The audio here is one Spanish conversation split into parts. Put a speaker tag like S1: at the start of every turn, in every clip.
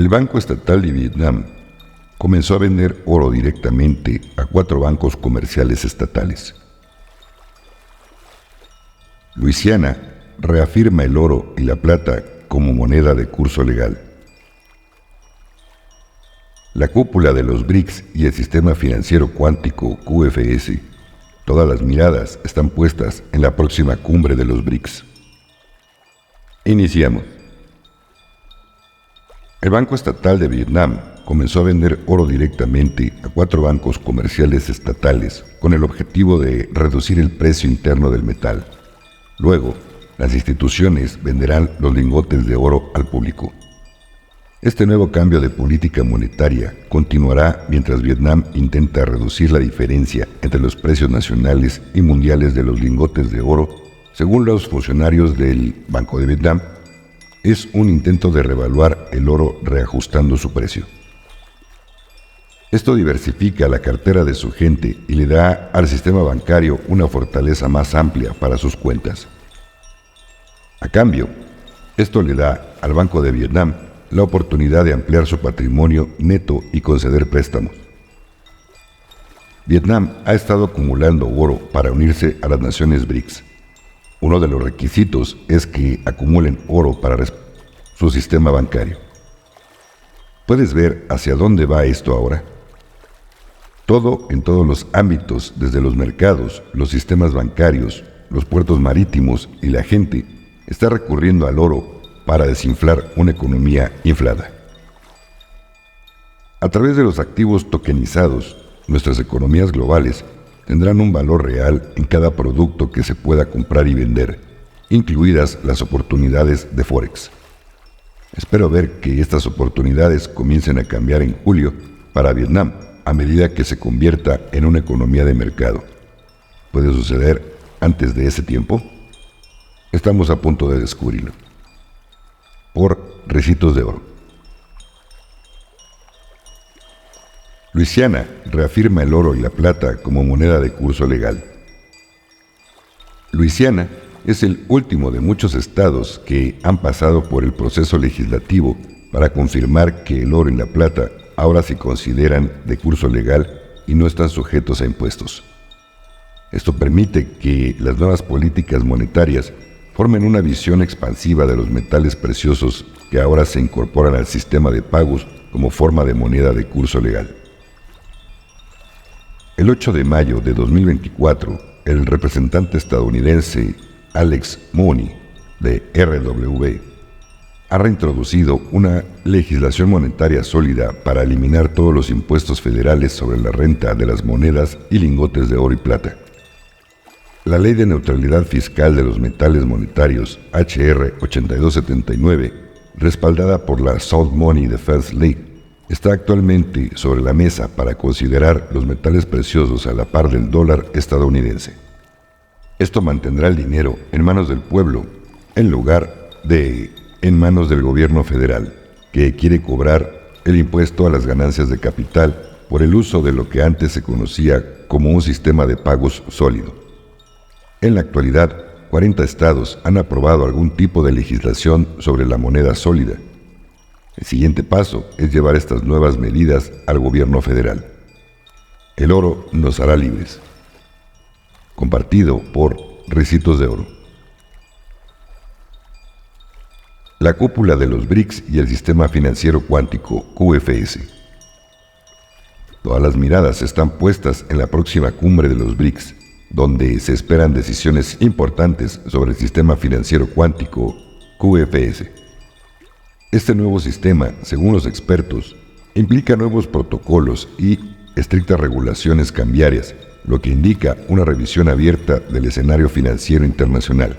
S1: El Banco Estatal de Vietnam comenzó a vender oro directamente a 4 bancos comerciales estatales. Luisiana reafirma el oro y la plata como moneda de curso legal. La cúpula de los BRICS y el sistema financiero cuántico QFS, todas las miradas están puestas en la próxima cumbre de los BRICS. Iniciamos. El Banco Estatal de Vietnam comenzó a vender oro directamente a 4 bancos comerciales estatales con el objetivo de reducir el precio interno del metal. Luego, las instituciones venderán los lingotes de oro al público. Este nuevo cambio de política monetaria continuará mientras Vietnam intenta reducir la diferencia entre los precios nacionales y mundiales de los lingotes de oro. Según los funcionarios del Banco de Vietnam, es un intento de revaluar el oro reajustando su precio. Esto diversifica la cartera de su gente y le da al sistema bancario una fortaleza más amplia para sus cuentas. A cambio, esto le da al Banco de Vietnam la oportunidad de ampliar su patrimonio neto y conceder préstamos. Vietnam ha estado acumulando oro para unirse a las naciones BRICS. Uno de los requisitos es que acumulen oro para su sistema bancario. ¿Puedes ver hacia dónde va esto ahora? Todo en todos los ámbitos, desde los mercados, los sistemas bancarios, los puertos marítimos y la gente, está recurriendo al oro para desinflar una economía inflada. A través de los activos tokenizados, nuestras economías globales tendrán un valor real en cada producto que se pueda comprar y vender, incluidas las oportunidades de Forex. Espero ver que estas oportunidades comiencen a cambiar en julio para Vietnam a medida que se convierta en una economía de mercado. ¿Puede suceder antes de ese tiempo? Estamos a punto de descubrirlo. Por Recitos de Oro. Luisiana reafirma el oro y la plata como moneda de curso legal. Luisiana es el último de muchos estados que han pasado por el proceso legislativo para confirmar que el oro y la plata ahora se consideran de curso legal y no están sujetos a impuestos. Esto permite que las nuevas políticas monetarias formen una visión expansiva de los metales preciosos que ahora se incorporan al sistema de pagos como forma de moneda de curso legal. El 8 de mayo de 2024, el representante estadounidense Alex Mooney, de RW, ha reintroducido una legislación monetaria sólida para eliminar todos los impuestos federales sobre la renta de las monedas y lingotes de oro y plata. La Ley de Neutralidad Fiscal de los Metales Monetarios, HR 8279, respaldada por la Sound Money Defense League, está actualmente sobre la mesa para considerar los metales preciosos a la par del dólar estadounidense. Esto mantendrá el dinero en manos del pueblo en lugar de en manos del gobierno federal, que quiere cobrar el impuesto a las ganancias de capital por el uso de lo que antes se conocía como un sistema de pagos sólido. En la actualidad, 40 estados han aprobado algún tipo de legislación sobre la moneda sólida. El siguiente paso es llevar estas nuevas medidas al gobierno federal. El oro nos hará libres. Compartido por Recitos de Oro. La cúpula de los BRICS y el sistema financiero cuántico QFS. Todas las miradas están puestas en la próxima cumbre de los BRICS, donde se esperan decisiones importantes sobre el sistema financiero cuántico QFS. Este nuevo sistema, según los expertos, implica nuevos protocolos y estrictas regulaciones cambiarias, lo que indica una revisión abierta del escenario financiero internacional.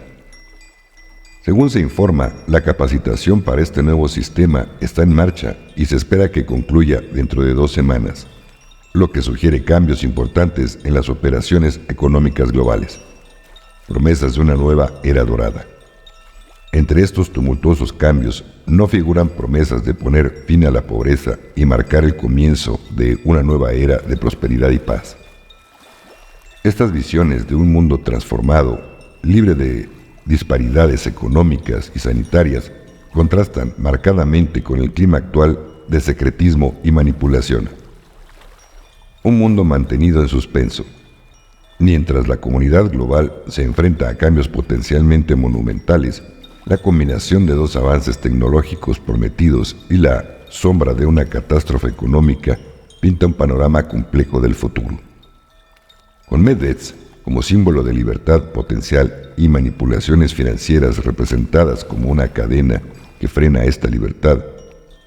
S1: Según se informa, la capacitación para este nuevo sistema está en marcha y se espera que concluya dentro de 2 semanas, lo que sugiere cambios importantes en las operaciones económicas globales. Promesas de una nueva era dorada. Entre estos tumultuosos cambios no figuran promesas de poner fin a la pobreza y marcar el comienzo de una nueva era de prosperidad y paz. Estas visiones de un mundo transformado, libre de disparidades económicas y sanitarias, contrastan marcadamente con el clima actual de secretismo y manipulación. Un mundo mantenido en suspenso. Mientras la comunidad global se enfrenta a cambios potencialmente monumentales, la combinación de dos avances tecnológicos prometidos y la sombra de una catástrofe económica pinta un panorama complejo del futuro. Con Medved como símbolo de libertad potencial y manipulaciones financieras representadas como una cadena que frena esta libertad,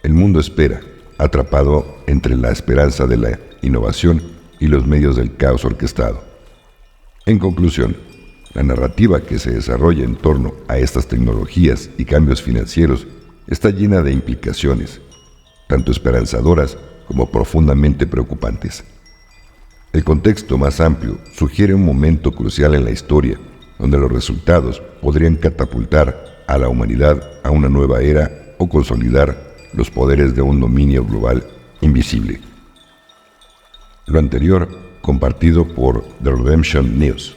S1: el mundo espera, atrapado entre la esperanza de la innovación y los medios del caos orquestado. En conclusión, la narrativa que se desarrolla en torno a estas tecnologías y cambios financieros está llena de implicaciones, tanto esperanzadoras como profundamente preocupantes. El contexto más amplio sugiere un momento crucial en la historia, donde los resultados podrían catapultar a la humanidad a una nueva era o consolidar los poderes de un dominio global invisible. Lo anterior compartido por The Redemption News.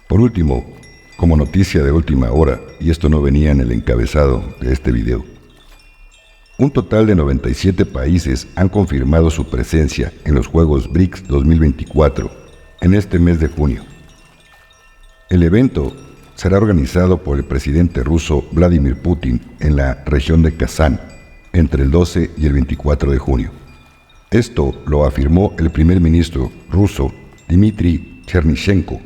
S1: Por último, como noticia de última hora, y esto no venía en el encabezado de este video, un total de 97 países han confirmado su presencia en los Juegos BRICS 2024 en este mes de junio. El evento será organizado por el presidente ruso Vladimir Putin en la región de Kazán entre el 12 y el 24 de junio. Esto lo afirmó el primer ministro ruso Dmitry Chernyshchenko.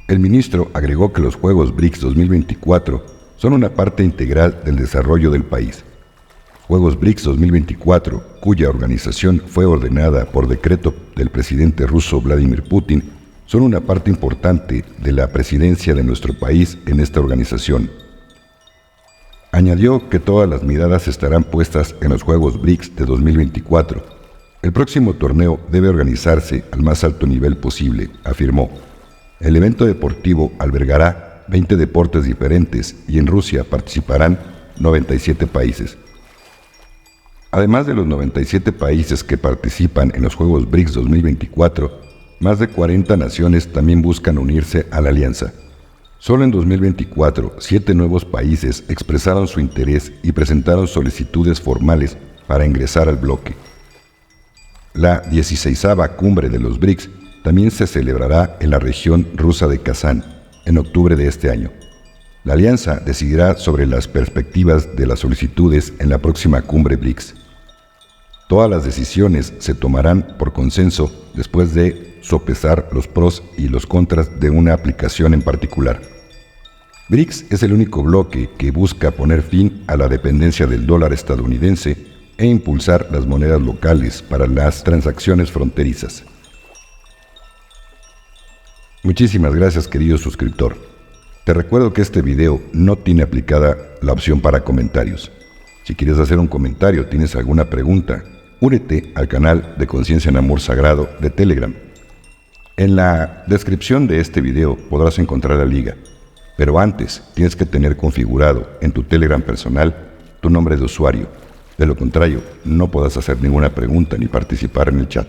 S1: El ministro agregó que los Juegos BRICS 2024 son una parte integral del desarrollo del país. Juegos BRICS 2024, cuya organización fue ordenada por decreto del presidente ruso Vladimir Putin, son una parte importante de la presidencia de nuestro país en esta organización. Añadió que todas las miradas estarán puestas en los Juegos BRICS de 2024. El próximo torneo debe organizarse al más alto nivel posible, afirmó. El evento deportivo albergará 20 deportes diferentes y en Rusia participarán 97 países. Además de los 97 países que participan en los Juegos BRICS 2024, más de 40 naciones también buscan unirse a la alianza. Solo en 2024, 7 nuevos países expresaron su interés y presentaron solicitudes formales para ingresar al bloque. La 16ª cumbre de los BRICS también se celebrará en la región rusa de Kazán, en octubre de este año. La alianza decidirá sobre las perspectivas de las solicitudes en la próxima cumbre BRICS. Todas las decisiones se tomarán por consenso después de sopesar los pros y los contras de una aplicación en particular. BRICS es el único bloque que busca poner fin a la dependencia del dólar estadounidense e impulsar las monedas locales para las transacciones fronterizas. Muchísimas gracias, querido suscriptor. Te recuerdo que este video no tiene aplicada la opción para comentarios. Si quieres hacer un comentario, tienes alguna pregunta, únete al canal de Conciencia en Amor Sagrado de Telegram. En la descripción de este video podrás encontrar la liga, pero antes tienes que tener configurado en tu Telegram personal tu nombre de usuario. De lo contrario, no podrás hacer ninguna pregunta ni participar en el chat.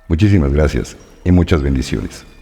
S1: Muchísimas gracias y muchas bendiciones.